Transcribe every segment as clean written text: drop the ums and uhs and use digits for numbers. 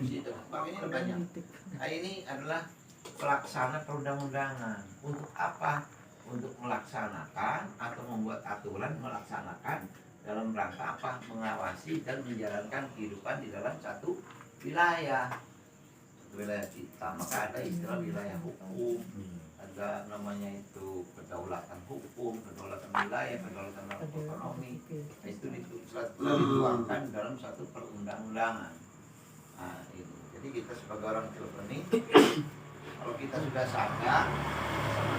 korupsi dan sebagainya banyak. Nah ini adalah pelaksana perundang-undangan. Untuk apa? Untuk melaksanakan atau membuat aturan melaksanakan dalam rangka apa? Mengawasi dan menjalankan kehidupan di dalam satu wilayah kita. Maka ada istilah wilayah hukum, ada namanya itu kedaulatan hukum, kedaulatan wilayah, kedaulatan ekonomi. Nah, itu dituangkan dalam satu perundang-undangan. Nah, ini. Jadi kita sebagai orang Cilegon ini, kalau kita sudah sadar,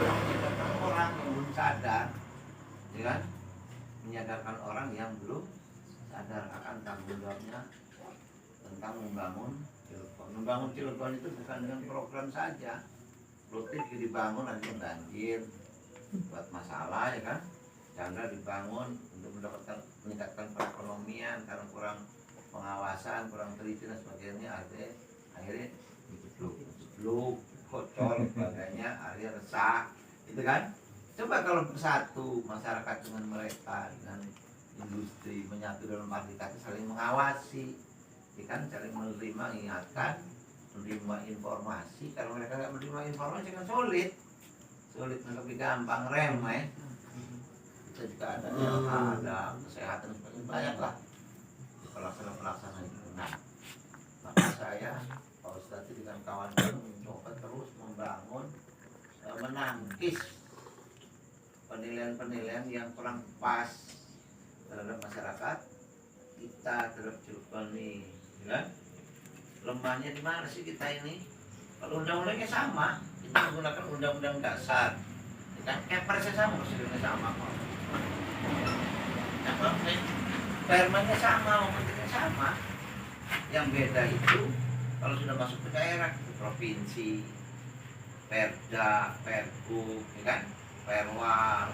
menyadarkan orang yang belum sadar, ya kan? Menyadarkan orang yang belum sadar akan tanggung jawabnya tentang membangun Cilegon. Membangun Cilegon itu bukan dengan program saja. Rutin dibangun nanti banjir, buat masalah, ya kan? Chandra dibangun untuk meningkatkan perekonomian karena kurang pengawasan, kurang teliti dan sebagainya, akhirnya jeblok, bocor, sebagainya, akhirnya resah, gitu kan? Coba kalau bersatu masyarakat dengan mereka, dengan industri menyatu dalam arti kata saling mengawasi, ya kan? Saling menerima, mengingatkan, menerima informasi. Kalau mereka nggak menerima informasi kan sulit lebih gampang remeh. Kita juga ada kesehatan sebagainya, banyak lah pelaksana itu. Nah, maka saya Pak Ustadz dengan kawan-kawan mencoba terus membangun, menangkis penilaian-penilaian yang kurang pas terhadap masyarakat kita, terhadap Cilegon ini, ya? Lemahnya di mana sih kita ini? Kalau undang-undangnya sama, kita menggunakan undang-undang dasar, ya kan? Kepersnya sama, prosedurnya sama kok. Permennya sama, momennya sama. Yang beda itu kalau sudah masuk ke daerah, ke provinsi, perda, pergub, ya kan? Perwal.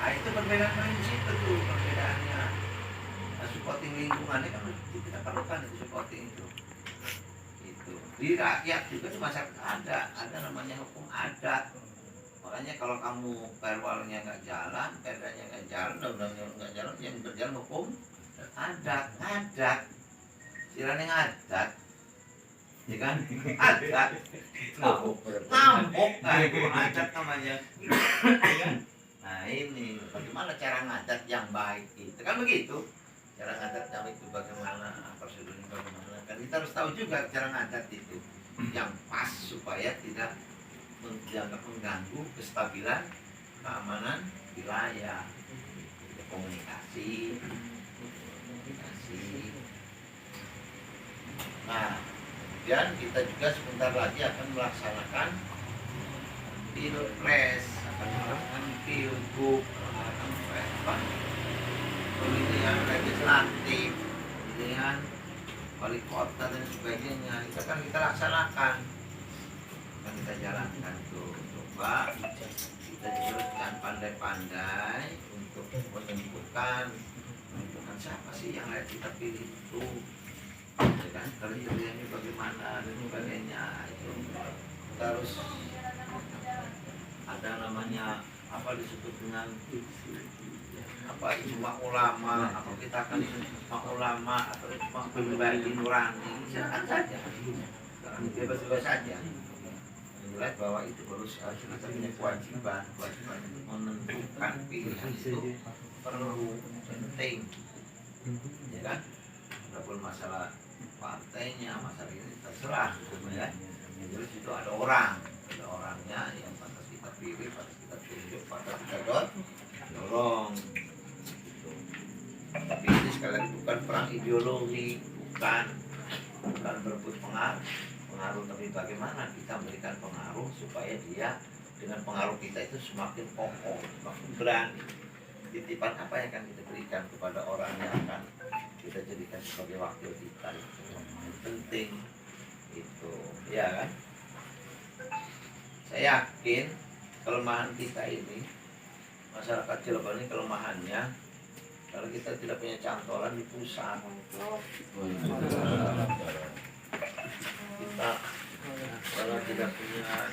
Nah, itu perbedaan prinsip betul perbedaannya. Nah, supporting lingkungannya kan kita perlukan itu supporting itu. Di rakyat juga di masyarakat ada namanya hukum adat. Makanya kalau kamu perwalnya nggak jalan, perdanya nggak jalan, undang-undangnya nggak jalan, yang berjalan hukum adat. Silahkan adat, ya kan? Adat, ngambuk, adat namanya. Nah ini bagaimana cara ngadat yang baik itu kan begitu. Cara ngadat yang itu bagaimana, prosedurnya bagaimana, kan kita harus tahu juga cara ngadat itu yang pas supaya tidak dianggap mengganggu kestabilan keamanan wilayah. Komunikasi. Nah, kemudian kita juga sebentar lagi akan melaksanakan pilpres, akan melaksanakan pilgub, pemilihan legislatif, pemilihan wali kota dan sebagainya. Itu kan kita laksanakan, akan kita jalankan tuh. Coba kita teruskan pandai-pandai untuk menentukan siapa sih yang harus kita pilih itu, ya kan? Kriterianya bagaimana dan sebagainya. Itu kita harus ada namanya apa disebut dengan apa ijma ulama, atau kita akan ijma ulama atau ijma pribadi nurani, silakan saja, bebas-bebas saja. Menilai bahwa itu harus kita punya kewajiban untuk menentukan pilihan itu perlu, penting, ya kan? Walaupun masalah partainya, masalah ini terserah, ya. Terus itu ada orangnya yang pantas kita pilih, pantas kita tunjuk, pantas kita dorong. Tapi ini sekali lagi bukan perang ideologi, bukan berebut pengaruh, tapi bagaimana kita memberikan pengaruh supaya dia dengan pengaruh kita itu semakin kokoh, semakin berani. Titipan apa yang akan kita berikan kepada orang yang akan kita jadikan sebagai wakil kita, itu penting itu, ya kan? Saya yakin kelemahan kita ini, masyarakat Cilegon ini kelemahannya kalau kita tidak punya cantolan di pusat. Kita kalau tidak punya